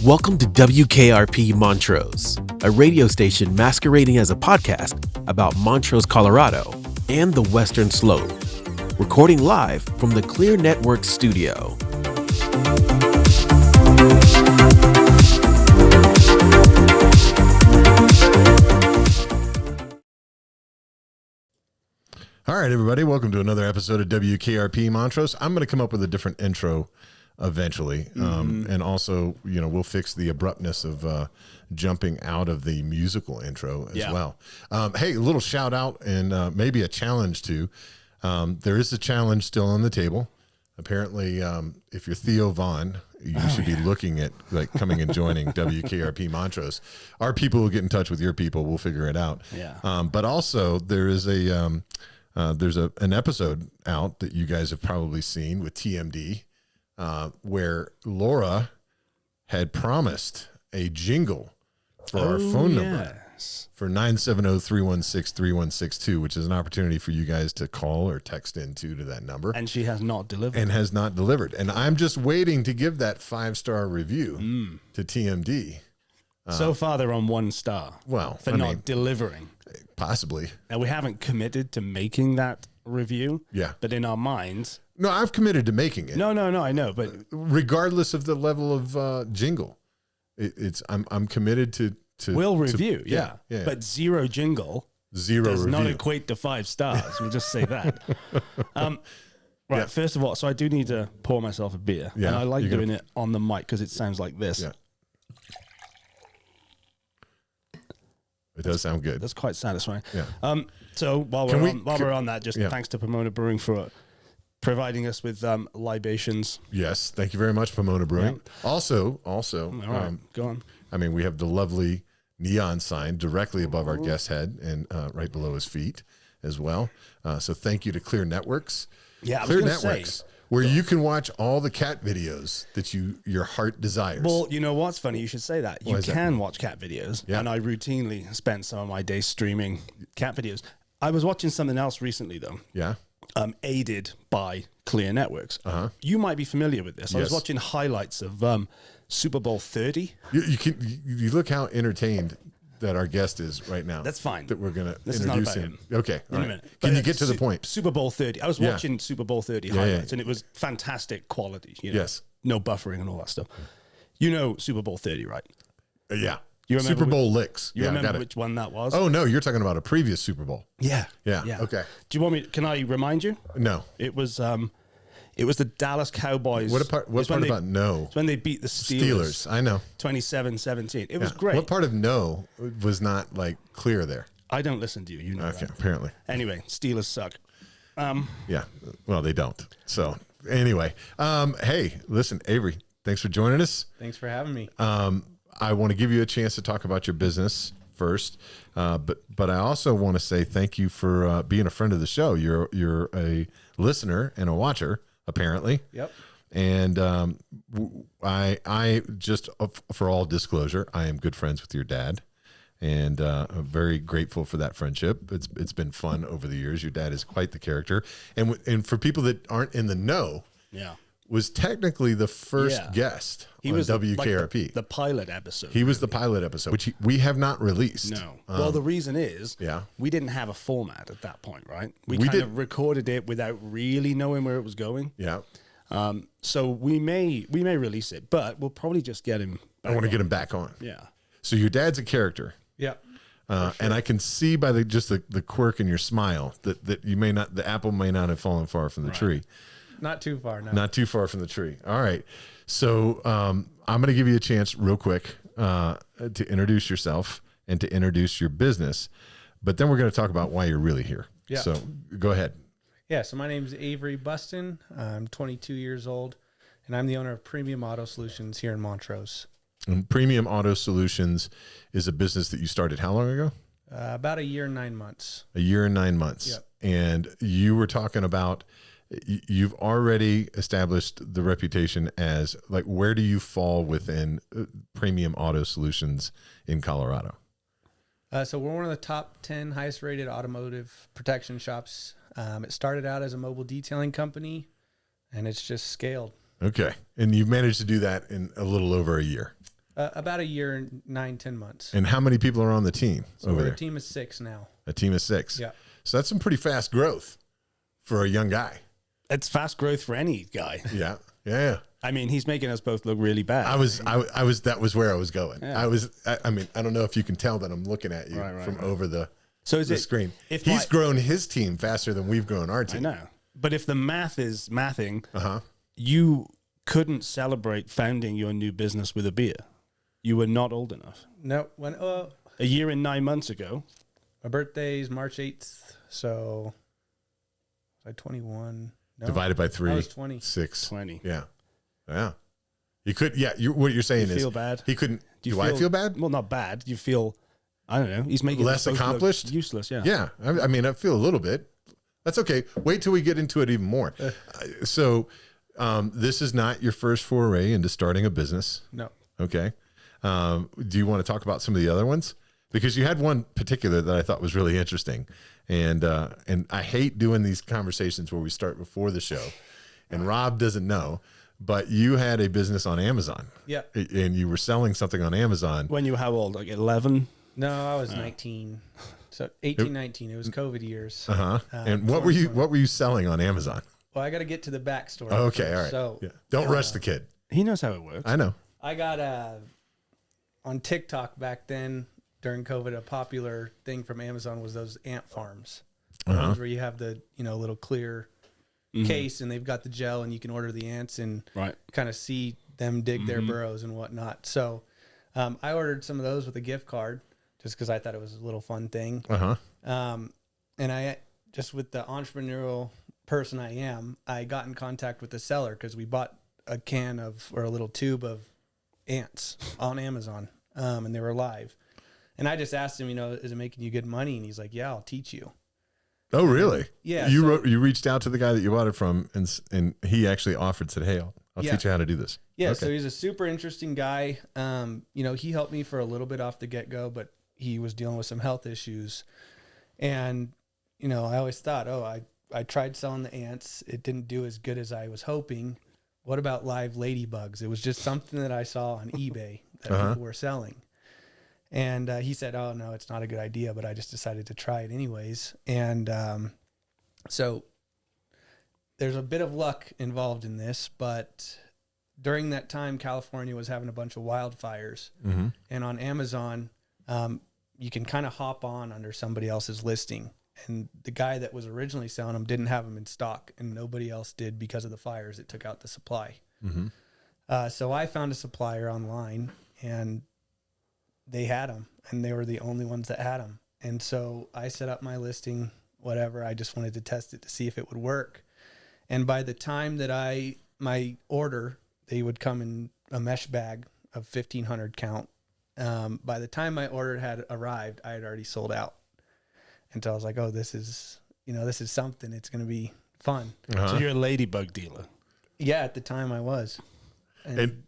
Welcome to WKRP Montrose, a radio station masquerading as a podcast about Montrose, Colorado, and the Western Slope. Recording live from the Clear Network studio. All right, everybody, welcome to another episode of WKRP Montrose. I'm going to come up with a different intro eventually, and also, you know, we'll fix the abruptness of jumping out of the musical intro as well. Hey, a little shout out and maybe a challenge too. There is a challenge still on the table. Apparently, if you're Theo Vaughn, you should be looking at like coming and joining WKRP Montrose. Our people will get in touch with your people. We'll figure it out. But also there is a there's an episode out that you guys have probably seen with TMD, where Laura had promised a jingle for our phone number for 970-316-3162, which is an opportunity for you guys to call or text into to that number. And she has not delivered. And I'm just waiting to give that 5-star review to TMD. So far, they're on 1 star. Well, for not delivering. Possibly. Now, we haven't committed to making that review. Yeah. But in our minds. No, I've committed to making it. No, I know. But regardless of the level of jingle, I'm committed to. We'll review, yeah. But zero jingle does review. not equate to 5 stars. We'll just say that. Right, first of all, so I do need to pour myself a beer. Yeah, and I like doing it on the mic because it sounds like this. Yeah. It does sound good. That's quite satisfying. Yeah. So while we're on that, just thanks to Pomona Brewing for providing us with libations. Yes, thank you very much, Pomona Brewing. Yeah. Also, all right, go on. I mean, we have the lovely neon sign directly above our guest's head and right below his feet as well. So thank you to Clear Networks. Yeah, Clear Networks, where you can watch all the cat videos that your heart desires. Well, you know what's funny? You should say that. You can watch cat videos, and I routinely spend some of my days streaming cat videos. I was watching something else recently, though. Yeah. Aided by Clear Networks. You might be familiar with this. I was watching highlights of Super Bowl 30. You look how entertained that our guest is right now. That's fine. That we're going to introduce not about him. Okay. In a minute. Can you get to the point? Super Bowl 30. I was watching Super Bowl 30 highlights, and it was fantastic quality. You know? Yes. No buffering and all that stuff. You know Super Bowl 30, right? Yeah. You remember Super Bowl licks. You remember which one that was? Oh, no, you're talking about a previous Super Bowl. Yeah. Okay. Do you want me? Can I remind you? No. It was the Dallas Cowboys. What part about no? It's when they beat the Steelers. I know. 27-17. It was great. What part of no was not like clear there? I don't listen to you. You know Okay, that. apparently. Anyway, Steelers suck. Yeah. Well, they don't. So anyway, hey, listen, Avery, thanks for joining us. Thanks for having me. I want to give you a chance to talk about your business first, but I also want to say thank you for being a friend of the show. You're a listener and a watcher, apparently. Yep. And I just, for all disclosure, I am good friends with your dad, and I'm very grateful for that friendship. It's been fun over the years. Your dad is quite the character, and for people that aren't in the know, was technically the first guest on WKRP. Like the pilot episode. He was the pilot episode, which we have not released. No. Well, the reason is we didn't have a format at that point, right? We kind of recorded it without really knowing where it was going. Yeah. So we may release it, but we'll probably just get him back I want to get him back on. Yeah. So your dad's a character. Yeah. Sure. And I can see by the quirk in your smile that the apple may not have fallen far from the tree. Not too far, no. Not too far from the tree. All right. So I'm going to give you a chance real quick to introduce yourself and to introduce your business. But then we're going to talk about why you're really here. Yeah. So go ahead. Yeah. So my name is Avery Bustin. I'm 22 years old, and I'm the owner of Premium Auto Solutions here in Montrose. And Premium Auto Solutions is a business that you started how long ago? About 1 year and 9 months. 1 year and 9 months. Yep. And you were talking about you've already established the reputation as like, where do you fall within Premium Auto Solutions in Colorado? So we're one of the top 10 highest rated automotive protection shops. It started out as a mobile detailing company, and it's just scaled. Okay. And you've managed to do that in a little over a year. About a year and 9-10 months. And how many people are on the team So over we're there? a team of 6 now. A team of 6. Yeah. So that's some pretty fast growth for a young guy. It's fast growth for any guy. Yeah. Yeah. I mean, he's making us both look really bad. I was that was where I was going. Yeah. I mean, I don't know if you can tell that I'm looking at you Right, from right. over the So is screen. If He's grown his team faster than we've grown our I team. know. But if the math is mathing, Uh-huh. you couldn't celebrate founding your new business with a beer. You were not old enough. No, when A year and 9 months ago. my birthday's March 8th, so was I 21? No, Divided by 3. I was 20. 6. 20. Yeah. Yeah. He could, yeah. What you're saying You is feel bad? he couldn't. Do you Do I feel bad? Well, not bad. You feel, I don't know. He's making Less us both look accomplished? useless. Yeah. Yeah. I mean, I feel a little bit. That's okay. Wait till we get into it even more. So, this is not your first foray into starting a business. No. Okay. Do you want to talk about some of the other ones? Because you had one particular that I thought was really interesting. And I hate doing these conversations where we start before the show and Rob doesn't know, but you had a business on Amazon. Yeah. And you were selling something on Amazon. When you were how old? Like 11? No, I was 19. So 18, 19. It was COVID years. Uh-huh. And what were you selling on Amazon? Well, I got to get to the backstory. Okay. All right. So yeah. Don't rush the kid. He knows how it works. I know. I got on TikTok back then during COVID, a popular thing from Amazon was those ant farms. The ones where you have the, little clear case and they've got the gel and you can order the ants and Right. kind of see them dig their burrows and whatnot. So I ordered some of those with a gift card just because I thought it was a little fun thing. Uh-huh. And I just with the entrepreneurial person I am, I got in contact with the seller because we bought a can of or a little tube of ants on Amazon, and they were live. And I just asked him, is it making you good money? And he's like, yeah, I'll teach you. Oh, really? Yeah. You reached out to the guy that you bought it from, and he actually said, "Hey, I'll Yeah. teach you how to do this." Yeah. Okay. So he's a super interesting guy. He helped me for a little bit off the get go, but he was dealing with some health issues. And, I always thought, I tried selling the ants. It didn't do as good as I was hoping. What about live ladybugs? It was just something that I saw on eBay that people were selling. And he said, oh, no, it's not a good idea, but I just decided to try it anyways. And so there's a bit of luck involved in this, but during that time, California was having a bunch of wildfires. Mm-hmm. And on Amazon, you can kind of hop on under somebody else's listing. And the guy that was originally selling them didn't have them in stock, and nobody else did because of the fires. It took out the supply. Mm-hmm. So I found a supplier online, and they had them, and they were the only ones that had them. And so I set up my listing, whatever. I just wanted to test it to see if it would work. And by the time that my order, they would come in a mesh bag of 1,500 count. By the time my order had arrived, I had already sold out. And so I was like, oh, this is something. It's going to be fun. So you're a ladybug dealer. Yeah, at the time I was. And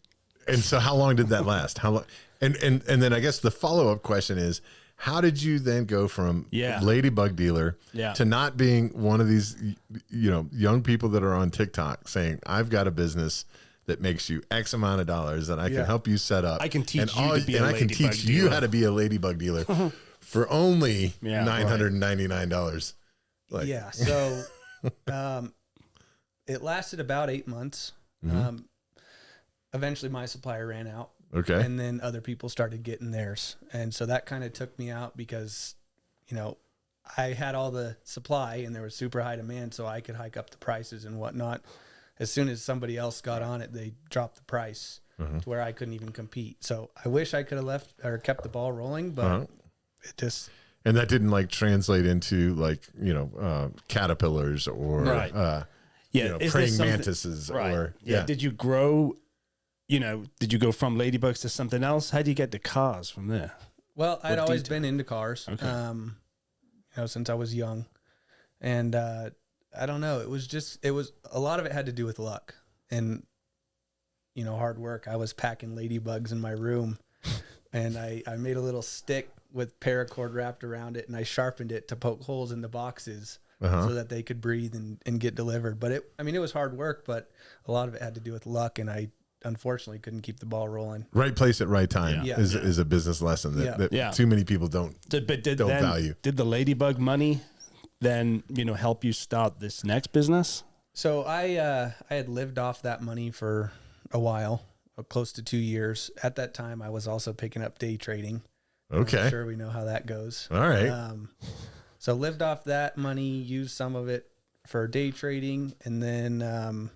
so how long did that last? How long? And then I guess the follow-up question is, how did you then go from ladybug dealer to not being one of these, young people that are on TikTok saying, I've got a business that makes you X amount of dollars and I can help you set up. I can teach you to be and a I can ladybug teach dealer. you how to be a ladybug dealer for only $999. So it lasted about 8 months. Eventually my supplier ran out. Okay. And then other people started getting theirs. And so that kind of took me out because, I had all the supply and there was super high demand, so I could hike up the prices and whatnot. As soon as somebody else got on it, they dropped the price to where I couldn't even compete. So I wish I could have left or kept the ball rolling, but it just... And that didn't translate into caterpillars or praying mantises or Did you grow? Did you go from ladybugs to something else? How do you get to cars from there? Well, I'd always been into cars, since I was young, and I don't know. It was a lot of it had to do with luck and hard work. I was packing ladybugs in my room, and I made a little stick with paracord wrapped around it, and I sharpened it to poke holes in the boxes so that they could breathe and get delivered. But it was hard work, but a lot of it had to do with luck, and I unfortunately couldn't keep the ball rolling. Right place at right time Yeah. is a business lesson that too many people don't value. Did the ladybug money then, help you start this next business? So I had lived off that money for a while, close to 2 years. At that time, I was also picking up day trading. Okay. I'm sure we know how that goes. All right. So lived off that money, used some of it for day trading, and then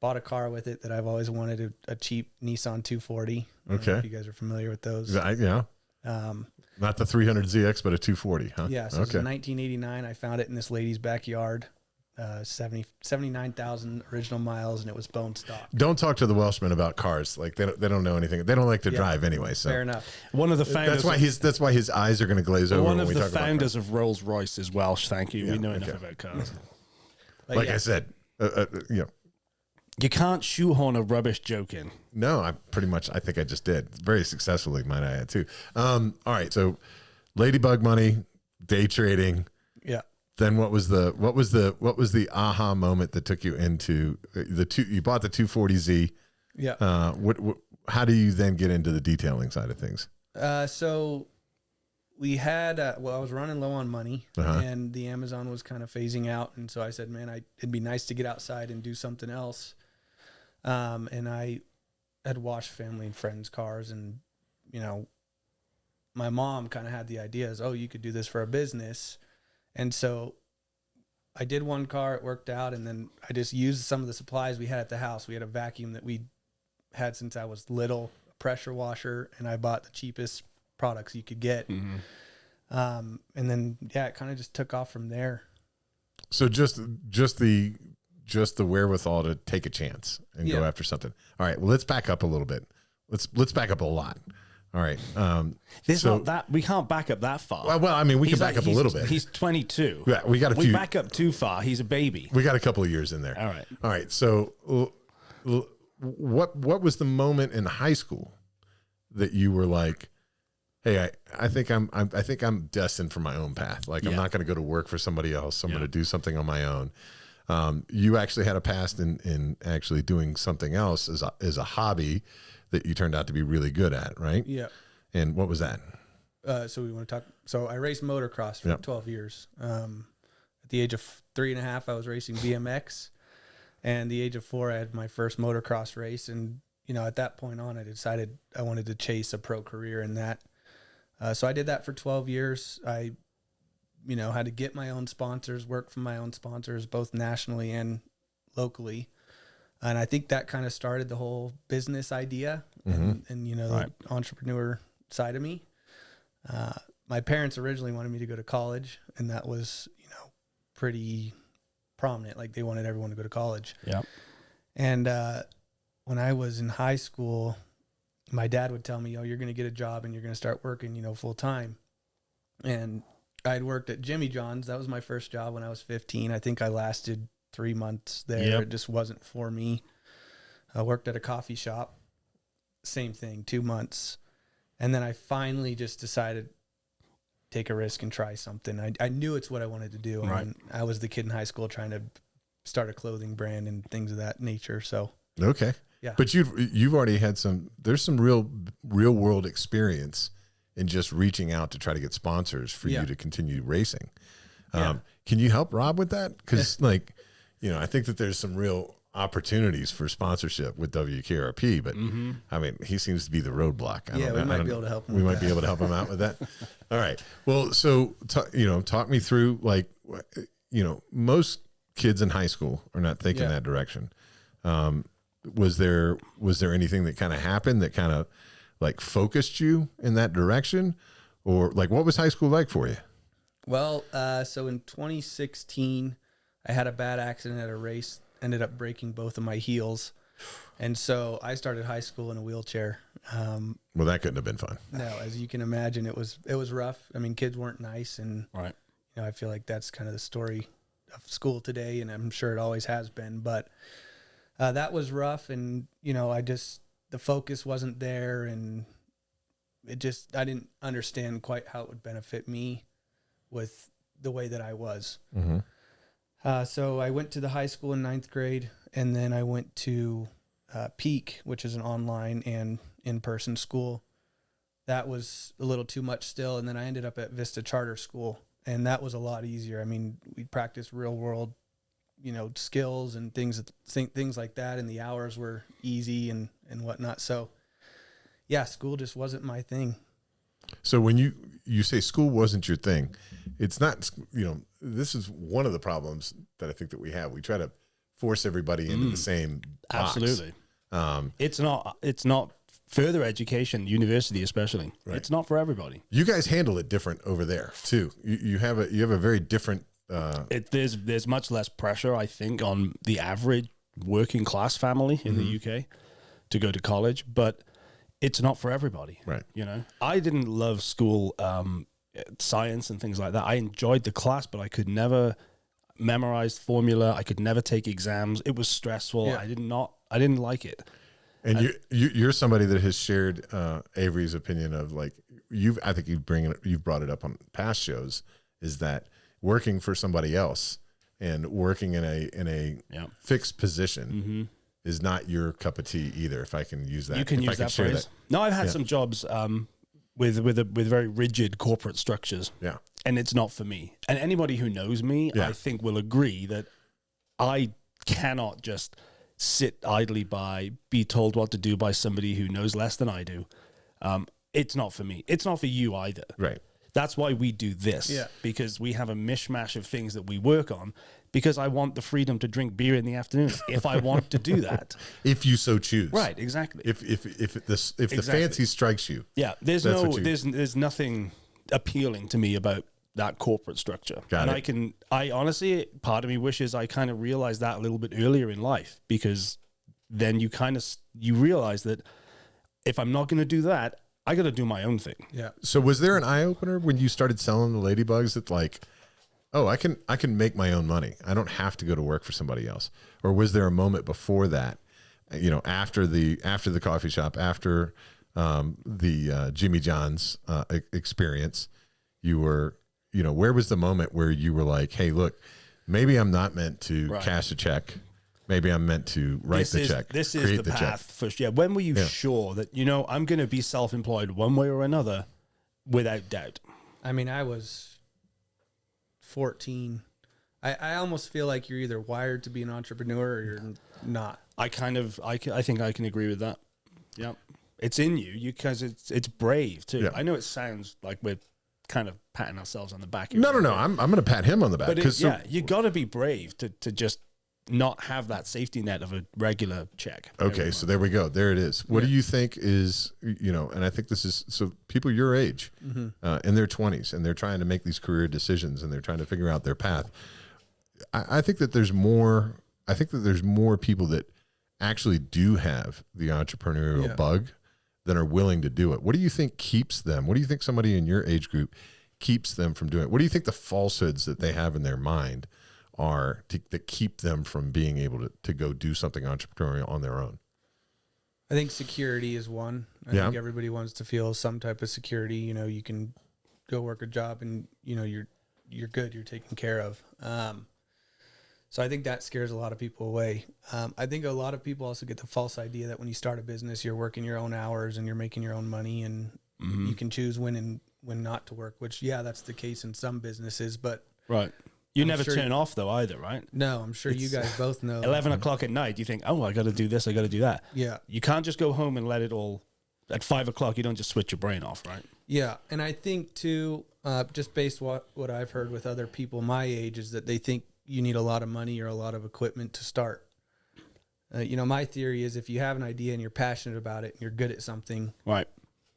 bought a car with it that I've always wanted, a cheap Nissan 240. I don't know if you guys are familiar with those. Yeah. Not the 300ZX, but a 240, huh? Yeah. So it was in 1989. I found it in this lady's backyard. 79,000 original miles, and it was bone stock. Don't talk to the Welshman about cars. Like they don't know anything. They don't like to drive anyway. So fair enough. One of the founders. That's why his eyes are going to glaze over. One when of we the talk founders of Rolls Royce is Welsh. Thank you. Yeah, We know enough about cars. But like I said, You can't shoehorn a rubbish joke in. No, I think I just did very successfully. Might I add too. All right, so ladybug money, day trading. Yeah. Then what was the aha moment that took you into you bought the 240Z? Yeah. How do you then get into the detailing side of things? So we had, I was running low on money, and the Amazon was kind of phasing out. And so I said, man, it'd be nice to get outside and do something else. And I had washed family and friends' cars, and, my mom kind of had the ideas, you could do this for a business. And so I did one car, it worked out, and then I just used some of the supplies we had at the house. We had a vacuum that we had since I was little, a pressure washer, and I bought the cheapest products you could get. Mm-hmm. And then, it kind of just took off from there. So just the wherewithal to take a chance and go after something. All right, well, let's back up a little bit. Let's back up a lot. All right. Not that we can't back up that far. Well, I mean, we can back up a little bit. He's 22. Yeah, we back up too far. He's a baby. We got a couple of years in there. All right. So, what was the moment in high school that you were like, "Hey, I think I'm destined for my own path. Like I'm not going to go to work for somebody else. I'm going to do something on my own." You actually had a past in actually doing something else as a hobby that you turned out to be really good at, right? Yeah. And what was that? So we want to talk. So I raced motocross for 12 years. At the age of 3.5, I was racing BMX, and the age of 4, I had my first motocross race. And at that point on, I decided I wanted to chase a pro career in that. So I did that for 12 years. I, had to get my own sponsors, work for my own sponsors, both nationally and locally. And I think that kind of started the whole business idea and the entrepreneur side of me. My parents originally wanted me to go to college, and that was, pretty prominent. Like they wanted everyone to go to college. Yeah. And when I was in high school, my dad would tell me, you're going to get a job and you're going to start working, full time. And I'd worked at Jimmy John's. That was my first job when I was 15. I think I lasted 3 months there. Yep. It just wasn't for me. I worked at a coffee shop. Same thing, 2 months. And then I finally just decided take a risk and try something. I knew it's what I wanted to do. Right. And I was the kid in high school trying to start a clothing brand and things of that nature. So okay. Yeah. But you've already had there's some real world experience in just reaching out to try to get sponsors for you to continue racing. Can you help Rob with that? Because I think that there's some real opportunities for sponsorship with WKRP, but I mean, he seems to be the roadblock. We might be able to help him. We might be able to help him out with that. All right. Well, so talk me through most kids in high school are not thinking that direction. Was there anything that kind of happened that kind of focused you in that direction, or what was high school like for you? Well, so in 2016, I had a bad accident at a race, ended up breaking both of my heels. And so I started high school in a wheelchair. Well, that couldn't have been fun. No, as you can imagine, it was rough. I mean, kids weren't nice. And I feel like that's kind of the story of school today. And I'm sure it always has been, but that was rough. And, the focus wasn't there. And I didn't understand quite how it would benefit me with the way that I was. Mm-hmm. So I went to the high school in 9th grade, and then I went to Peak, which is an online and in-person school. That was a little too much still. And then I ended up at Vista Charter School, and that was a lot easier. I mean, we practiced real world, skills and things like that. And the hours were easy and whatnot. So yeah, school just wasn't my thing. So when you say school wasn't your thing, it's not, this is one of the problems that I think that we have. We try to force everybody into the same box. Absolutely. It's not further education, university especially. Right. It's not for everybody. You guys handle it different over there too. You have a very different. There's much less pressure, I think, on the average working class family in the UK to go to college, but it's not for everybody. Right. I didn't love school, science and things like that. I enjoyed the class, but I could never memorize formula. I could never take exams. It was stressful. Yeah. I didn't like it. And you're somebody that has shared Avery's opinion of, like, I think you've brought it up on past shows, is that working for somebody else and working in a fixed position is not your cup of tea either. If I can use that, you can use that phrase. No, I've had some jobs with very rigid corporate structures. Yeah, and it's not for me. And anybody who knows me, I think, will agree that I cannot just sit idly by, be told what to do by somebody who knows less than I do. It's not for me. It's not for you either. Right. That's why we do this, because we have a mishmash of things that we work on, because I want the freedom to drink beer in the afternoon if I want to do that. If you so choose. Right, exactly. If the fancy strikes you. Yeah, there's nothing appealing to me about that corporate structure. I honestly, part of me wishes I kind of realized that a little bit earlier in life, because then you realize that if I'm not going to do that, I got to do my own thing. Yeah. So was there an eye opener when you started selling the ladybugs that, like, oh, I can make my own money. I don't have to go to work for somebody else? Or was there a moment before that, after the coffee shop, after the Jimmy John's experience, you were, where was the moment where you were like, hey, look, maybe I'm not meant to cash a check. Maybe I'm meant to write the check. This is the path for sure. When were you sure that, I'm going to be self-employed one way or another without doubt? I mean, I was 14. I almost feel like you're either wired to be an entrepreneur or you're not. I think I can agree with that. Yeah. It's in you because it's brave too. Yeah. I know it sounds like we're kind of patting ourselves on the back. No. I'm going to pat him on the back. But you got to be brave to just not have that safety net of a regular check. Okay, so there we go. There it is. What do you think is, and I think this is, so people your age, in their 20s, and they're trying to make these career decisions, and they're trying to figure out their path. I think that there's more people that actually do have the entrepreneurial bug than are willing to do it. What do you think keeps them? What do you think somebody in your age group keeps them from doing it? What do you think the falsehoods that they have in their mind are that keep them from being able to go do something entrepreneurial on their own? I think security is one. I think everybody wants to feel some type of security. You can go work a job and you're good, you're taken care of. So I think that scares a lot of people away. I think a lot of people also get the false idea that when you start a business, you're working your own hours and you're making your own money, and you can choose when and when not to work, which that's the case in some businesses, but right. You never turn off though either, right? No, I'm sure you guys both know. 11 o'clock at night, you think, oh, I got to do this, I got to do that. Yeah. You can't just go home and let it all, at 5 o'clock, you don't just switch your brain off, right? Yeah. And I think too, just based what I've heard with other people my age, is that they think you need a lot of money or a lot of equipment to start. My theory is if you have an idea and you're passionate about it and you're good at something. Right.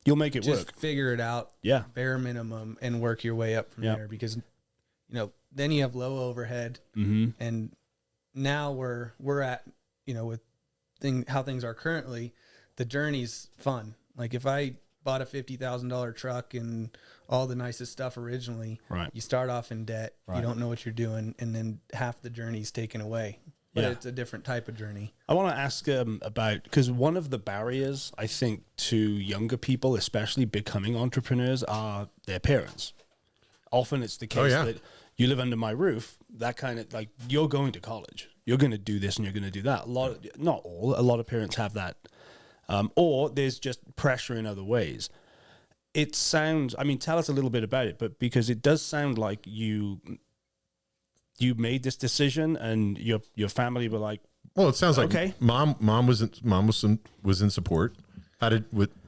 You'll make it just work. Figure it out. Yeah. Bare minimum, and work your way up from there, because then you have low overhead, and now we're at, with how things are currently, the journey's fun. Like if I bought a $50,000 truck and all the nicest stuff originally, you start off in debt, you don't know what you're doing, and then half the journey's taken away. But it's a different type of journey. I want to ask about, because one of the barriers, I think, to younger people, especially becoming entrepreneurs, are their parents. Often it's the case that you live under my roof, that kind of, like, you're going to college. you're going to do this and you're going to do that. A lot of parents have that. Or there's just pressure in other ways. It sounds, I mean, tell us a little bit about it, but because it does sound like you made this decision and your family were like, well, it sounds like okay. Mom was in support.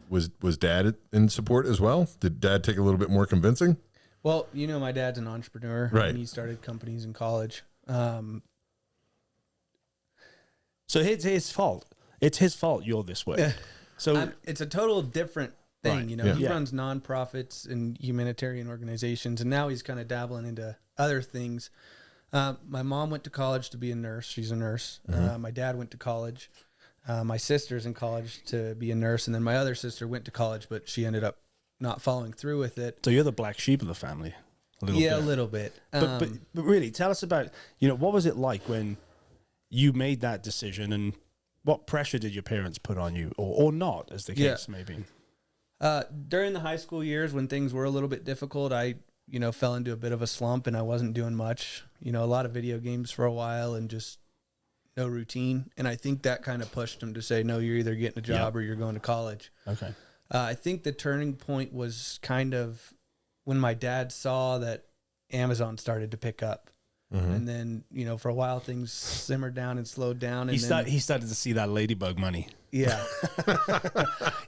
Was Dad in support as well? Did Dad take a little bit more convincing? Well, my dad's an entrepreneur, right? And he started companies in college. So it's his fault. It's his fault you're this way. So it's a total different thing. Right. He runs nonprofits and humanitarian organizations, and now he's kind of dabbling into other things. My mom went to college to be a nurse. She's a nurse. My dad went to college. My sister's in college to be a nurse, and then my other sister went to college, but she ended up not following through with it. So you're the black sheep of the family. A little bit. But really, tell us about, what was it like when you made that decision, and what pressure did your parents put on you, or not, as the case may be? During the high school years when things were a little bit difficult, I fell into a bit of a slump and I wasn't doing much, a lot of video games for a while and just no routine. And I think that kind of pushed him to say, no, you're either getting a job or you're going to college. Okay. I think the turning point was kind of when my dad saw that Amazon started to pick up. And then, for a while things simmered down and slowed down. And he started to see that ladybug money. Yeah.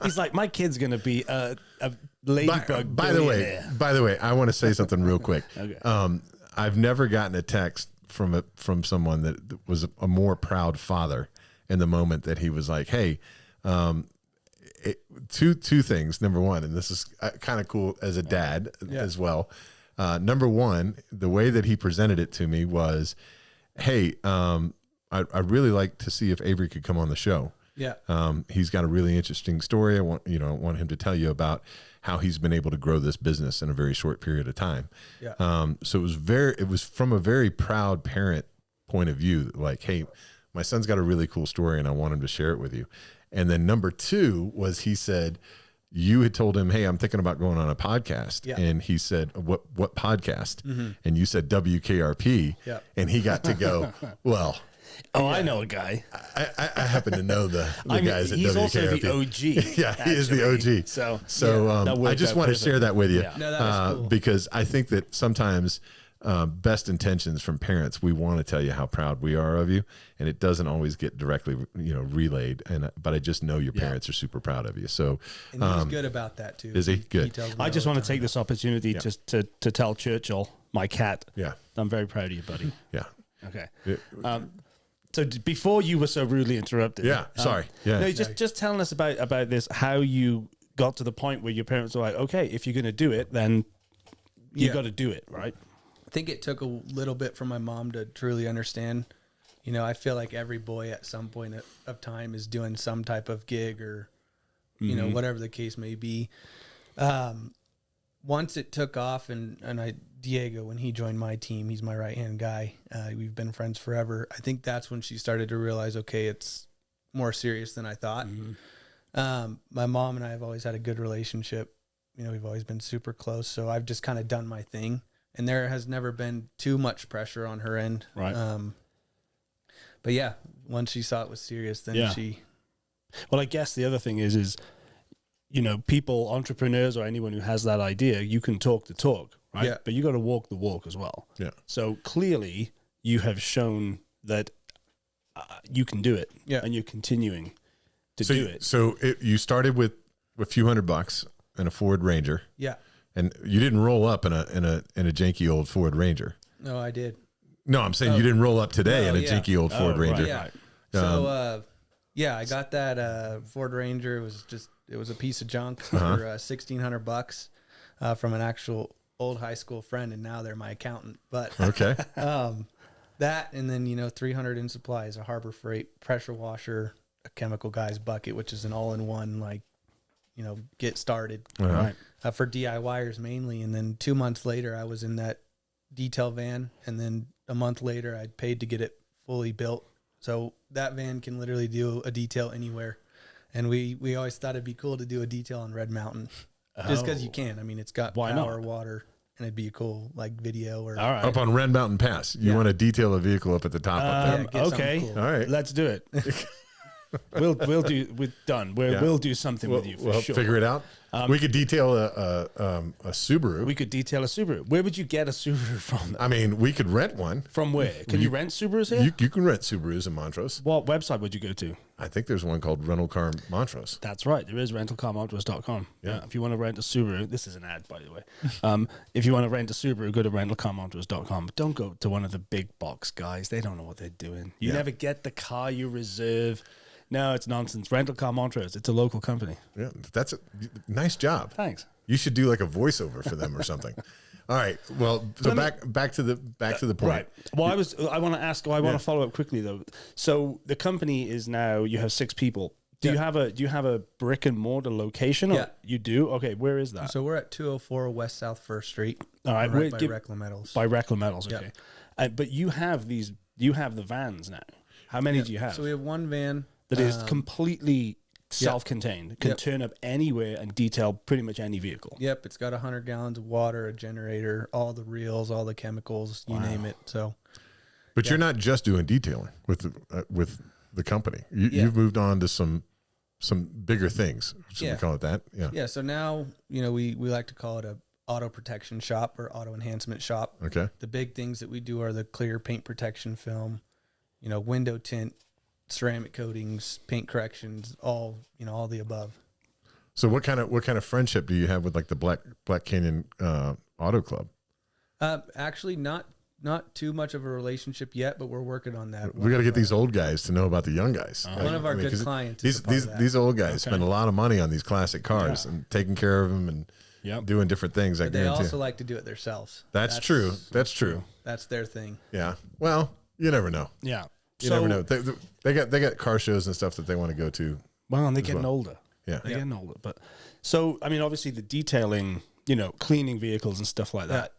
He's like, my kid's going to be a ladybug. By the way, I want to say something real quick. Okay. I've never gotten a text from someone that was a more proud father in the moment that he was like, hey, two things. Number one, and this is kind of cool as a dad as well. Number one, the way that he presented it to me was, hey, I'd really like to see if Avery could come on the show. Yeah. He's got a really interesting story. I want him to tell you about how he's been able to grow this business in a very short period of time. Yeah. So it was from a very proud parent point of view, like, hey, my son's got a really cool story and I want him to share it with you. And then number two was he said, you had told him, hey, I'm thinking about going on a podcast. Yeah. And he said, what podcast? And you said WKRP. Yeah. And he got to go, well, I know a guy. I happen to know the guys at WKRP. He's also the OG. Yeah, he is the OG. So I just want to share that with you. Yeah. No, that is cool. Because I think that sometimes best intentions from parents, we want to tell you how proud we are of you, and it doesn't always get directly relayed. But I just know your parents are super proud of you. So and he's good about that too. Is he? Good. I just want to take this opportunity to tell Churchill, my cat, yeah, I'm very proud of you, buddy. Yeah. Okay. So before you were so rudely interrupted. Yeah. Sorry. Yeah. No, just telling us about this, how you got to the point where your parents were like, okay, if you're going to do it, then you got to do it, right? I think it took a little bit for my mom to truly understand. I feel like every boy at some point of time is doing some type of gig or, whatever the case may be. Once it took off and Diego, when he joined my team, he's my right-hand guy. We've been friends forever. I think that's when she started to realize, okay, it's more serious than I thought. My mom and I have always had a good relationship. We've always been super close. So I've just kind of done my thing. And there has never been too much pressure on her end. Right. But yeah, once she saw it was serious, then she... Well, I guess the other thing is, people, entrepreneurs or anyone who has that idea, you can talk the talk, right? Yeah. But you got to walk the walk as well. Yeah. So clearly you have shown that you can do it. Yeah. And you're continuing to do it. So you started with a few $100 and a Ford Ranger. Yeah. And you didn't roll up in a janky old Ford Ranger. No, I did. No, I'm saying you didn't roll up today in a janky old Ford Ranger. Right. So, I got that Ford Ranger. It was a piece of junk for $1,600 from an actual old high school friend, and now they're my accountant. But okay, that and then 300 in supplies, a Harbor Freight pressure washer, a Chemical Guys bucket, which is an all-in-one get started for DIYers mainly. And then 2 months later, I was in that detail van, and then a month later, I'd paid to get it fully built. So that van can literally do a detail anywhere. And we always thought it'd be cool to do a detail on Red Mountain, just because you can. I mean, it's got power, water. and it'd be a cool like video or All right. Up on Red Mountain Pass. You want to detail a vehicle up at the top up there. get something okay. cool. All right. Let's do it. We'll do. We're done. We'll do something with you for We'll sure. figure it out. We could detail a Subaru. We could detail a Subaru. Where would you get a Subaru from? I mean, we could rent one. From where? Can you rent Subarus here? You can rent Subarus in Montrose. What website would you go to? I think there's one called Rental Car Montrose. That's right. There is rentalcarmontrose.com. Yeah. If you want to rent a Subaru, this is an ad, by the way. If you want to rent a Subaru, go to rentalcarmontrose.com. But don't go to one of the big box guys. They don't know what they're doing. You never get the car you reserve. No, it's nonsense. Rental Car Montrose. It's a local company. Yeah, that's a nice job. Thanks. You should do like a voiceover for them or something. All right. Well, so back to the point. Right. Well, I want to follow up quickly though. So the company is now, you have 6 people. Do you have a brick and mortar location? Yeah. You do? Okay. Where is that? So we're at 204 West South 1st Street. All right. Right by Recla Metals. By Recla Metals. Yeah. Okay. But you have the vans now. How many do you have? So we have one van that is completely self-contained, can turn up anywhere and detail pretty much any vehicle. Yep, it's got 100 gallons of water, a generator, all the reels, all the chemicals, you name it. So, but you're not just doing detailing with the company. You've moved on to some bigger things. Should we call it that? Yeah. Yeah. So now, we like to call it a auto protection shop or auto enhancement shop. Okay. The big things that we do are the clear paint protection film, window tint, ceramic coatings, paint corrections, all the above. So what kind of friendship do you have with like the Black Canyon Auto Club? Actually not too much of a relationship yet, but we're working on that. We got to get these old guys to know about the young guys. One of our good clients. These old guys spend a lot of money on these classic cars and taking care of them and doing different things. But they also like to do it themselves. That's true. That's true. That's their thing. Yeah. Well, you never know. Yeah. You never know. They got car shows and stuff that they want to go to. Well, and they're getting older. Yeah. They're getting older. But so, I mean, obviously the detailing, cleaning vehicles and stuff like that,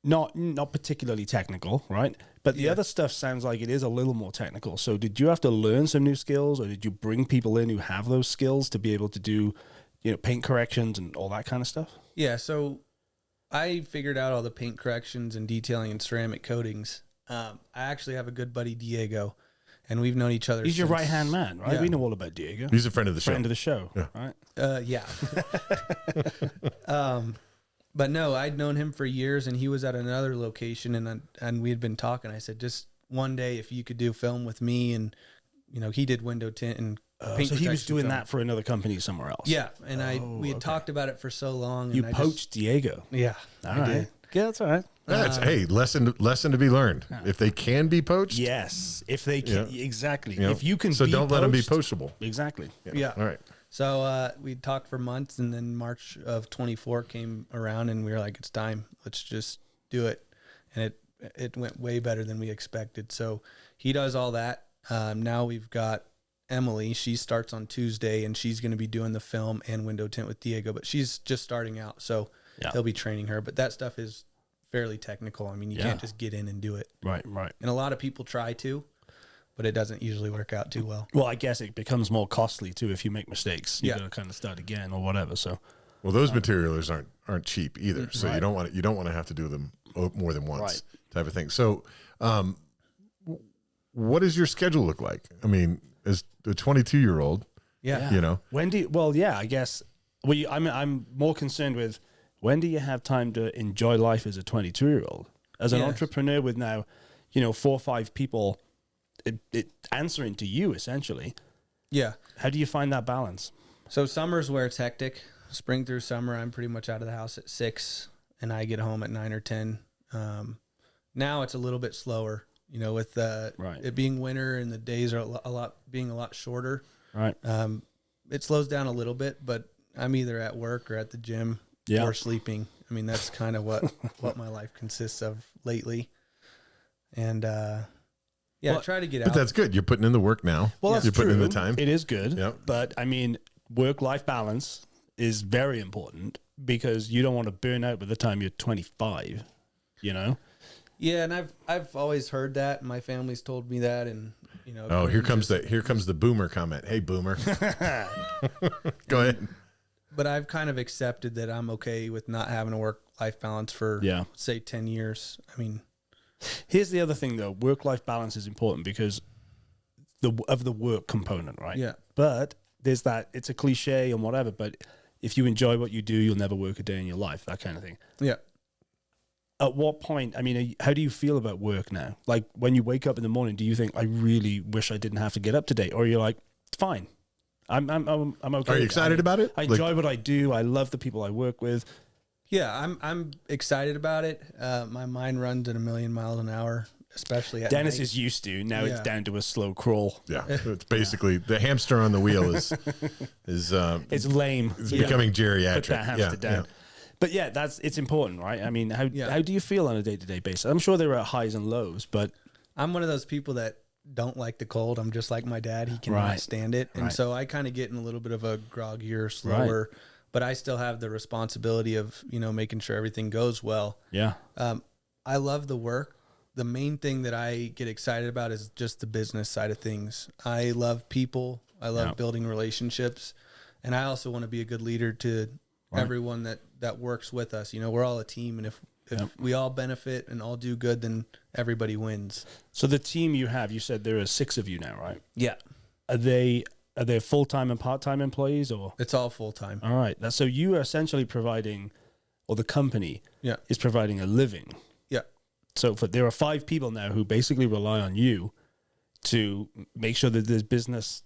not particularly technical, right? But the other stuff sounds like it is a little more technical. So did you have to learn some new skills, or did you bring people in who have those skills to be able to do, paint corrections and all that kind of stuff? Yeah. So I figured out all the paint corrections and detailing and ceramic coatings. I actually have a good buddy, Diego, and we've known each other. He's your right-hand man, right? Yeah. We know all about Diego. He's a friend of the show. Friend of the show, yeah. Right? Yeah. But no, I'd known him for years, and he was at another location, and we had been talking. I said, just one day, if you could do film with me, and he did window tint and paint. So he was doing that for another company somewhere else. Yeah, and we had talked about it for so long. You poached Diego. Yeah, I did. Yeah, that's all right. That's lesson to be learned. If they can be poached, yes. If they can, exactly. If you can, so don't let them be poachable. Exactly. Yeah. All right. So we talked for months, and then March of 24 came around, and we were like, "It's time. Let's just do it." And it went way better than we expected. So he does all that. Now we've got Emily. She starts on Tuesday, and she's going to be doing the film and window tint with Diego, but she's just starting out, so he'll be training her. But that stuff is fairly technical. I mean, you can't just get in and do it. Right. And a lot of people try to, but it doesn't usually work out too well. Well, I guess it becomes more costly too if you make mistakes. You got to kind of start again or whatever. So, well, those materials aren't cheap either. So you don't want to have to do them more than once, type of thing. So, what does your schedule look like? I mean, as a 22-year-old, when do you, well, yeah, I guess. Well, I'm more concerned with, when do you have time to enjoy life as a 22-year-old? As an entrepreneur with now, 4 or 5 people it answering to you, essentially. Yeah. How do you find that balance? So summer's where it's hectic. Spring through summer, I'm pretty much out of the house at 6, and I get home at 9 or 10. Now it's a little bit slower, with it being winter and the days are a lot shorter. Right. It slows down a little bit, but I'm either at work or at the gym or sleeping. I mean, that's kind of what my life consists of lately. And I try to get out. But that's good. You're putting in the work now. Well, that's you're putting in true. the time. It is good. Yep. But I mean, work-life balance is very important, because you don't want to burn out by the time you're 25. Yeah, and I've always heard that. My family's told me that, and Oh, here comes the boomer comment. Hey, boomer. Go ahead. But I've kind of accepted that I'm okay with not having to work work-life balance for, say, 10 years. I mean, here's the other thing, though. Work-life balance is important because of the work component, right? Yeah. But there's that, it's a cliche and whatever, but if you enjoy what you do, you'll never work a day in your life, that kind of thing. Yeah. At what point, I mean, how do you feel about work now? Like when you wake up in the morning, do you think, I really wish I didn't have to get up today? Or you're like, it's fine. I'm okay. Are you excited about it? I enjoy what I do. I love the people I work with. Yeah, I'm excited about it. My mind runs at 1,000,000 miles an hour, especially at Dennis night. is used to. Now it's down to a slow crawl. Yeah, it's basically the hamster on the wheel is It's lame. It's becoming geriatric. Put that hamster down. Yeah. But yeah, it's important, right? I mean, how do you feel on a day-to-day basis? I'm sure there are highs and lows, but I'm one of those people that don't like the cold. I'm just like my dad. He cannot stand it. And so I kind of get in a little bit of a groggier, slower, but I still have the responsibility of, making sure everything goes well. Yeah. I love the work. The main thing that I get excited about is just the business side of things. I love people. I love building relationships. And I also want to be a good leader to everyone that works with us. We're all a team. And if we all benefit and all do good, then everybody wins. So the team you have, you said there are 6 of you now, right? Yeah. Are they full-time and part-time employees, or? It's all full-time. All right. So you are essentially providing, or the company is providing a living. Yeah. So there are 5 people now who basically rely on you to make sure that this business,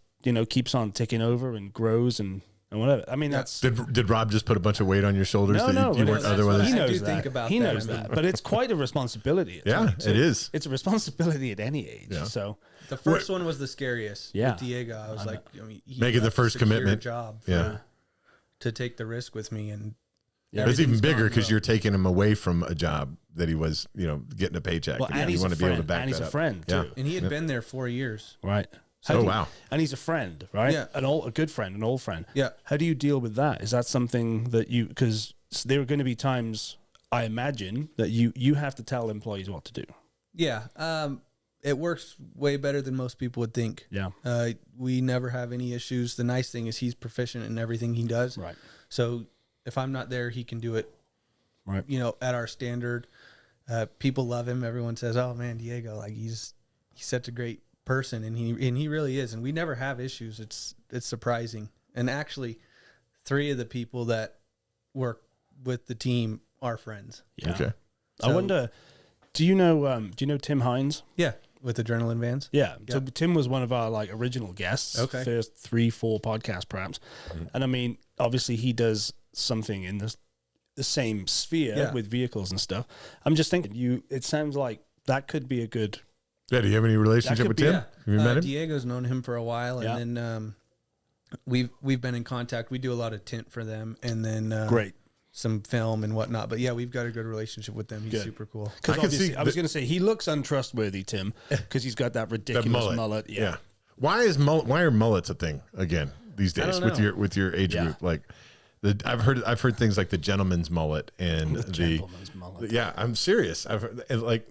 keeps on ticking over and grows and whatever. I mean, that's... Did Rob just put a bunch of weight on your shoulders that you weren't otherwise? He knows I do that. think about he that. knows that. But it's quite a responsibility. It is. It's a responsibility at any age. Yeah. So the first one was the scariest. Yeah. With Diego, I was like, he making the left first a secure commitment. job to take the risk with me, and it's even bigger because well. you're taking him away from a job that he was, getting a paycheck. Well, and you he's want a to be able to friend. back And he's that a up. friend too. and he had been there 4 years. Right. Wow. And he's a friend, right? Yeah. A good friend, an old friend. Yeah. How do you deal with that? Is that something that because there are going to be times, I imagine, that you have to tell employees what to do. Yeah. It works way better than most people would think. Yeah. We never have any issues. The nice thing is he's proficient in everything he does. Right. So if I'm not there, he can do it, Right. at our standard. People love him. Everyone says, "Oh man, Diego, like he's such a great person," and he really is. And we never have issues. It's surprising. And actually, 3 of the people that work with the team are friends. Yeah. Okay. I wonder, do you know Tim Hines? Yeah, with Adrenaline Vans. Yeah. So Tim was one of our original guests. Okay. First 3-4 podcasts perhaps. Mm-hmm. And I mean, obviously he does something in the same sphere with vehicles and stuff. I'm just thinking it sounds like that could be a good... Yeah. Do you have any relationship with Tim? Yeah. Have you met him? Diego's known him for a while, and then we've been in contact. We do a lot of tint for them, and then Great. some film and whatnot. But yeah, we've got a good relationship with them. He's Good. super cool. Because I can see I was going to say, he looks untrustworthy, Tim, because he's got that ridiculous mullet. Yeah. Why are mullets a thing again these days don't know. with your age Yeah. group? Like I've heard things like the gentleman's mullet and the Gentleman's mullet. Yeah, I'm serious. I've heard, and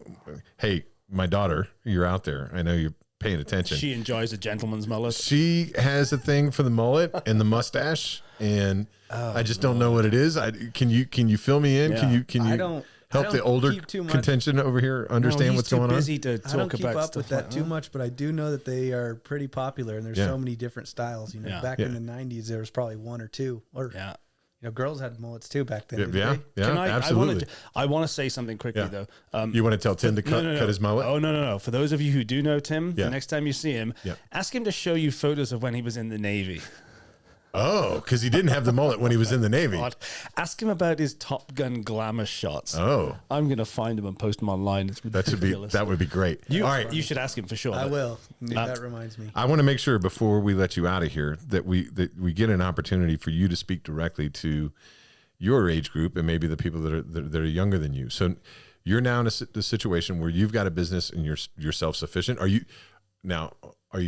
hey, my daughter, you're out there. I know you're paying attention. She enjoys a gentleman's mullet. She has a thing for the mullet and the mustache, and I just don't know what it is. Can you fill me in? Yeah. Can you I don't the older keep too much- contention over here understand what's going on? He's too busy to I talk don't keep about up stuff with that like too much, but I do know that they are pretty popular, and there's Yeah. so many different styles. Yeah. Back in the 90s, there was probably 1 or 2, or Yeah. girls had mullets too back then. didn't Yeah, they? yeah, Can absolutely. I want to say something quickly, Yeah. though. You want to tell Tim to cut his mullet? Oh, no. For those of you who do know Tim, Yeah. the next time you see him, Yeah. ask him to show you photos of when he was in the Navy. Oh, because he didn't have the mullet when he was in the Navy. God. Ask him about his Top Gun glamour shots. Oh, I'm going to find them and post them online. It's ridiculous. that would be great. All All right, right, you should ask him for sure. I will. That reminds me. I want to make sure before we let you out of here that we get an opportunity for you to speak directly to your age group and maybe the people that are younger than you. So you're now in a situation where you've got a business and you're self-sufficient. Are you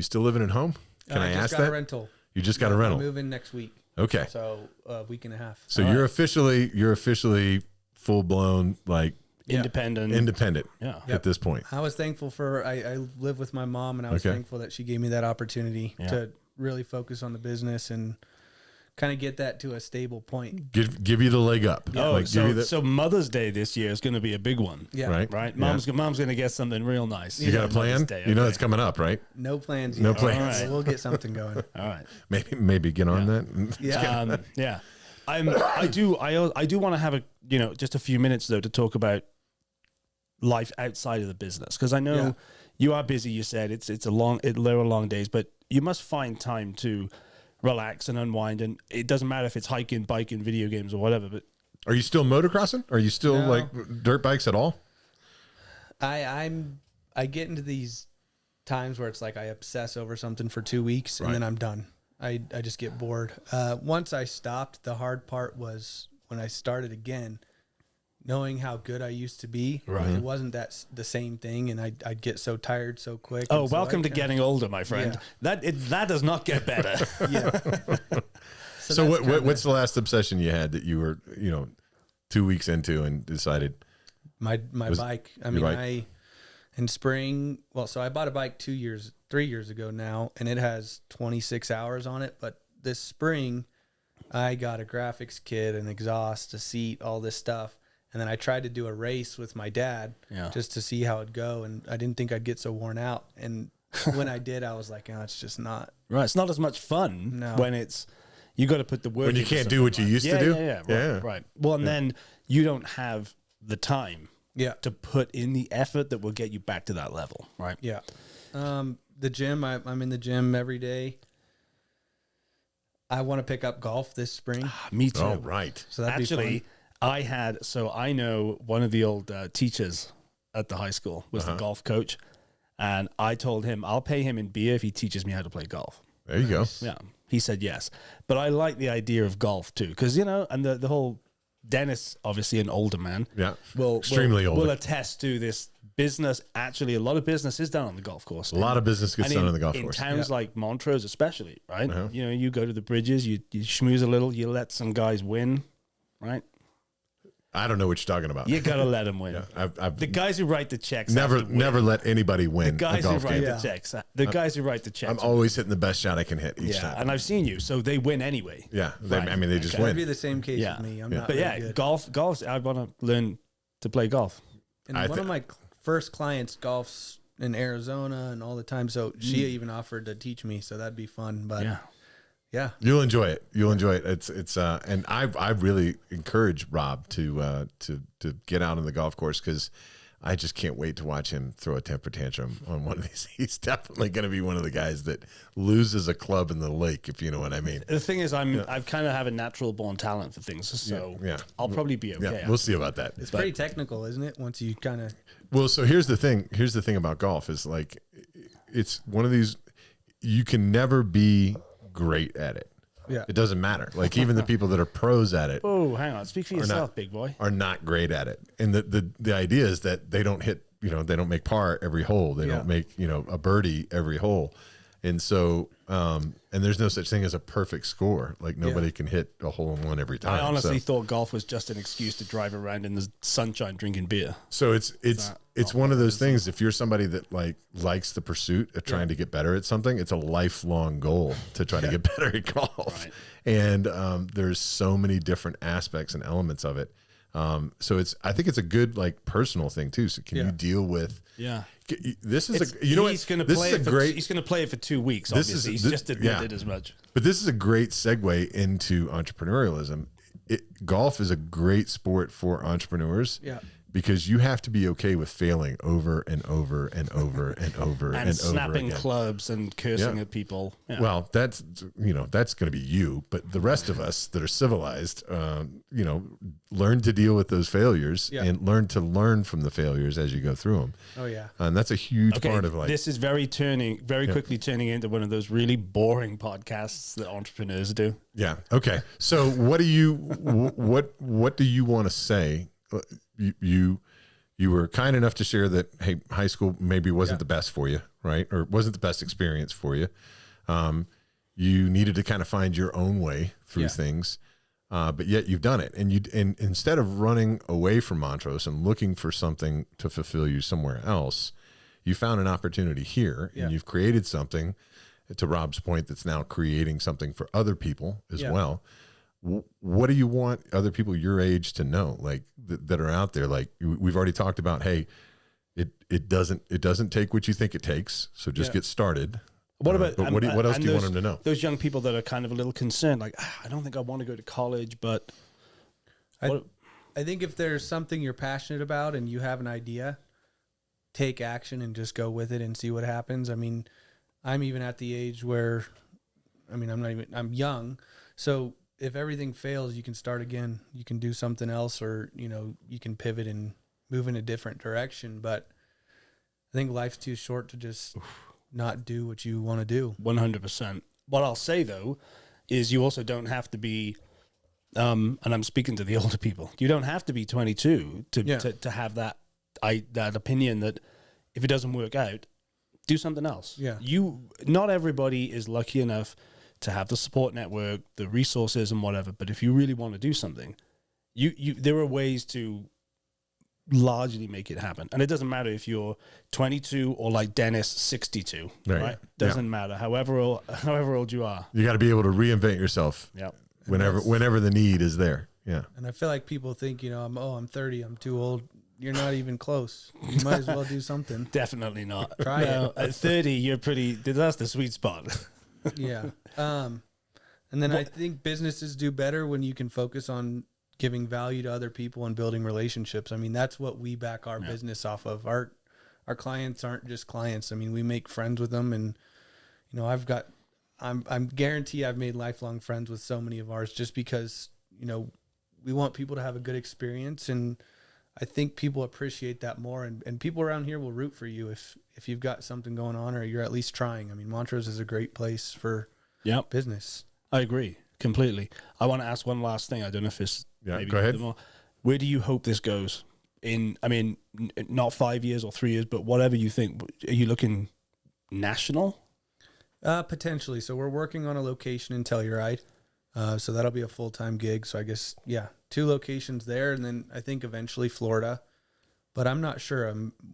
still living at home? Can I ask got that? a rental. You just got a rental. I'm moving next week. Okay. So a week and a half. So you're officially full blown independent. Yeah. At this point. I was thankful for, I live with my mom, and I was Okay. thankful that she gave me that opportunity Yeah. to really focus on the business and kind of get that to a stable point. Give you the leg up. Oh, so Mother's Day this year is going to be a big one. Yeah. Right. Mom's going to get something real nice. You got a plan? Day, You know it's coming up, right? No plans yet. No plans. Right. We'll get something going. All right. Maybe get on that. Yeah. Yeah. I do want to have just a few minutes though to talk about life outside of the business, because I know you are busy. You said there are long days, but you must find time to relax and unwind, and it doesn't matter if it's hiking, biking, video games, or whatever. But are you still motocrossing? Are you still like dirt bikes at all? I get into these times where it's like I obsess over something for 2 weeks and then I'm done. I just get bored. Once I stopped, the hard part was when I started again, knowing how good I used to be. Right. It wasn't the same thing, and I'd get so tired so quick. Oh, welcome to getting older, my friend. Yeah. That does not get better. Yeah. So what's the last obsession you had that you were 2 weeks into and decided? My bike. I mean, in spring. Well, so I bought a bike 3 years ago now, and it has 26 hours on it. But this spring, I got a graphics kit, an exhaust, a seat, all this stuff. And then I tried to do a race with my dad just to see how it'd go. And I didn't think I'd get so worn out. And when I did, I was like, oh, it's just not. Right. It's not as much fun when you got to put the work when you can't do what you used to do. Yeah. Right. Well, and then you don't have the time to put in the effort that will get you back to that level. Right. Yeah. The gym, I'm in the gym every day. I want to pick up golf this spring. Me too. Oh, right. So that'd be fun. I know one of the old teachers at the high school was the golf coach, and I told him I'll pay him in beer if he teaches me how to play golf. There you go. Yeah, he said yes, but I like the idea of golf too, because and the whole Dennis, obviously an older man, extremely older, will attest to this business. Actually, a lot of business is done on the golf course. A lot of business gets done on the golf course. In towns like Montrose, especially, right? You go to the bridges, you schmooze a little, you let some guys win, right? I don't know what you're talking about. You gotta let them win. Yeah, the guys who write the checks never let anybody win. The guys a who golf write game. the checks. The guys who write the checks. I'm always hitting the best shot I can hit each time. And I've seen you, so they win anyway. Yeah, Right. they just It'd win. be the same case with me. I'm not But very good. golf. I want to learn to play golf. And one of my first clients golfs in Arizona and all the time, so she even offered to teach me, so that'd be fun. But yeah, you'll enjoy it. You'll enjoy it. It's and I really encourage Rob to get out on the golf course, because I just can't wait to watch him throw a temper tantrum on one of these. He's definitely going to be one of the guys that loses a club in the lake, if you know what I mean. The thing is, I've kind of have a natural born talent for things, so I'll probably be okay. Yeah, we'll see about that. it's pretty technical, isn't it? Once you kind of Well, so here's the thing. Here's the thing about golf is like, it's one of these, you can never be great at it. Yeah. It doesn't matter. Like even the people that are pros at it Oh, hang on. Speak for yourself, big boy. are not great at it. And the idea is that they don't hit, they don't make par every hole. They don't make, a birdie every hole. And so, and there's no such thing as a perfect score. Like nobody can hit a hole in one every time. I honestly thought golf was just an excuse to drive around in the sunshine drinking beer. So it's one of those things. If you're somebody that likes the pursuit of trying to get better at something, it's a lifelong goal to try to get better at golf. Right. And there's so many different aspects and elements of it. So I think it's a good personal thing too. So can you deal with? Yeah. This is he's going to play it for 2 weeks. Obviously, he's just admitted as much. But this is a great segue into entrepreneurialism. Golf is a great sport for entrepreneurs. Yeah. Because you have to be okay with failing over and over and over and over and snapping over clubs and cursing at people. Yeah. Well, that's going to be you, but the rest of us that are civilized, learn to deal with those failures and learn from the failures as you go through them. Oh yeah. And that's a huge part of this is very quickly turning into one of those really boring podcasts that entrepreneurs do. Yeah. Okay. So what do you want to say? You were kind enough to share that, hey, high school maybe wasn't the best for you, right? Or wasn't the best experience for you. You needed to kind of find your own way through things, but yet you've done it. And instead of running away from Montrose and looking for something to fulfill you somewhere else, you found an opportunity here and you've created something to Rob's point, that's now creating something for other people as Yeah. well. What do you want other people your age to know, like that are out there? Like we've already talked about, hey, it doesn't take what you think it takes. So just Yeah. get started. What about but what else do you want them to know? Those young people that are kind of a little concerned, like, I don't think I want to go to college, but I think if there's something you're passionate about and you have an idea, take action and just go with it and see what happens. I mean, I'm even at the age where, I'm young. So if everything fails, you can start again. You can do something else, or, you can pivot and move in a different direction. But I think life's too short to just not do what you want to do. 100%. What I'll say, though, is you also don't have to be, and I'm speaking to the older people, you don't have to be 22 to have that opinion that if it doesn't work out, do something else. Yeah. Not everybody is lucky enough to have the support network, the resources and whatever, but if you really want to do something, there are ways to largely make it happen. And it doesn't matter if you're 22 or like Dennis 62, right? Doesn't matter. However old you are. You got to be able to reinvent yourself. Yep. Whenever the need is there. Yeah. And I feel like people think, I'm 30, I'm too old. You're not even close. You might as well do something. Definitely not. Try it. At 30, that's the sweet spot. Yeah. And then I think businesses do better when you can focus on giving value to other people and building relationships. I mean, that's what we back our business off of. Our clients aren't just clients. I mean, we make friends with them, and I'm guarantee I've made lifelong friends with so many of ours just because, we want people to have a good experience, and I think people appreciate that more, and people around here will root for you if you've got something going on or you're at least trying. I mean, Montrose is a great place for business. I agree completely. I want to ask one last thing. I don't know if it's maybe go ahead. Where do you hope this goes not 5 years or 3 years, but whatever you think? Are you looking national? Potentially. So we're working on a location in Telluride. So that'll be a full-time gig. So I guess, 2 locations there. And then I think eventually Florida, but I'm not sure.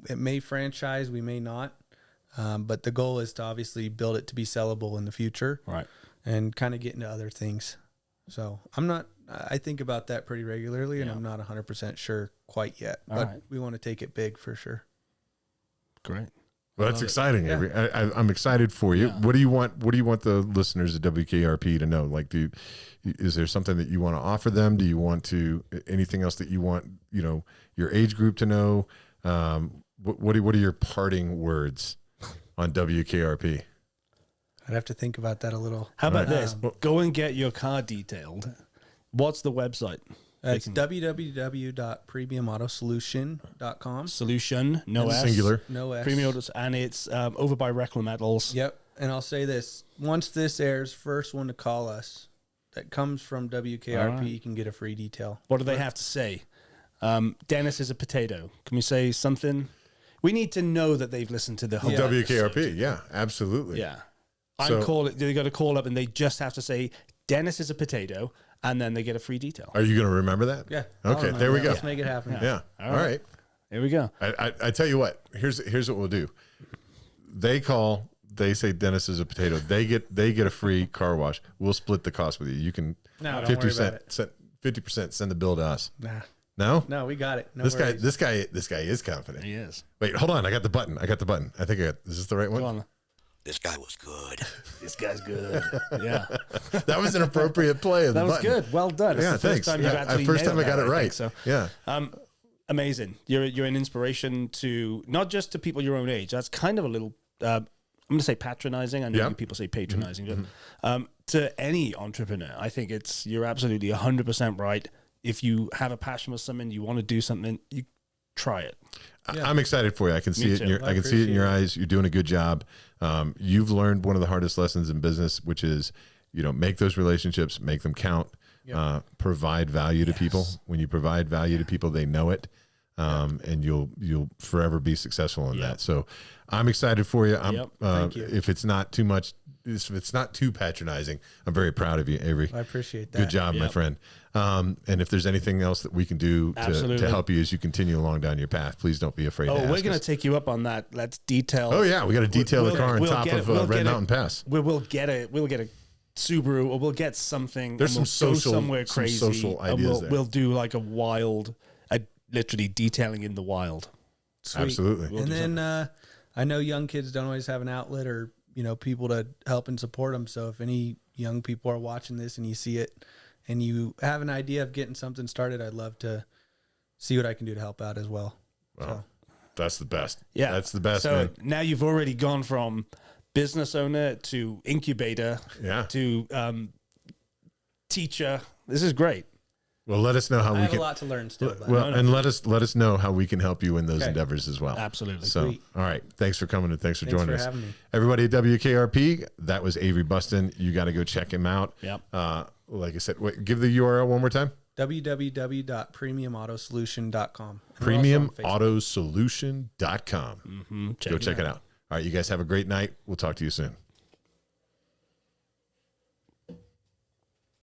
It may franchise, we may not. But the goal is to obviously build it to be sellable in the future. Right. And kind of get into other things. So I think about that pretty regularly, and I'm not 100% sure quite yet, but we want to take it big for sure. Great. Well, that's exciting, Avery. I'm excited for you. Yeah. What do you want the listeners of WKRP to know? Like, is there something that you want to offer them? Do you want anything else that you want, your age group to know? What are your parting words on WKRP? I'd have to think about that a little. How about this? Go and get your car detailed. What's the website? It's www.premiumautosolution.com. Solution, no S. Singular. No S. Premium Autos, and it's over by Reclam Metals. Yep. And I'll say this. Once this airs, first one to call us that comes from WKRP can get a free detail. What do they have to say? Dennis is a potato. Can we say something? We need to know that they've listened to the whole WKRP. episode. Yeah, absolutely. Yeah. They got to call up and they just have to say, Dennis is a potato, and then they get a free detail. Are you going to remember that? Yeah. Okay, there we go. Let's make it happen. Yeah. All right. Here we go. I tell you what, here's what we'll do. They call, they say Dennis is a potato. They get a free car wash. We'll split the cost with you. You can 50% send the bill to us. Nah. No? No, we got it. No this worries. guy is confident. He is. Wait, hold on. I got the button. I think is this the right one? Go on. This guy was good. This guy's good. Yeah. That was an appropriate play of the That was button. good. Well done. It's the thanks. first time you've actually first time I nailed got that, it right. So, yeah. Amazing. You're an inspiration to not just to people your own age. That's kind of a little, I'm going to say patronizing. I know people say patronizing, but to any entrepreneur, I think you're absolutely 100% right. If you have a passion for something, you want to do something, you try it. Yeah. I'm excited for you. I can see it in your, I can see it in your eyes. You're doing a good job. You've learned one of the hardest lessons in business, which is, make those relationships, make them count, provide value to people. When you provide value to people, they know it. And you'll forever be successful in that. So I'm excited for you. Thank you. If it's not too much, it's not too patronizing, I'm very proud of you, Avery. I appreciate that. Good job, my friend. And if there's anything else that we can do to help you as you continue along down your path, please don't be afraid to ask we're going to us. take you up on that. Let's detail. Oh yeah, we got to detail the car on top of Red Mountain Pass. We'll get a Subaru, or we'll get something. There's some social, somewhere crazy. some social ideas there. We'll do like a wild, literally detailing in the wild. Sweet. Absolutely. And then I know young kids don't always have an outlet or people to help and support them. So if any young people are watching this and you see it and you have an idea of getting something started, I'd love to see what I can do to help out as well. Wow. That's the best. Yeah, that's the best. So man. now you've already gone from business owner to incubator to teacher. This is great. Well, let us know how I we have can. a lot to learn still. And let us know how we can help you in those endeavors as well. Absolutely. So, all right. Thanks for coming and thanks for joining us. Having me. Everybody at WKRP, that was Avery Bustin. You got to go check him out. Yep. Like I said, give the URL one more time. www.premiumautosolution.com. Premiumautosolution.com. Mm-hmm. Go check it out. All right. You guys have a great night. We'll talk to you soon.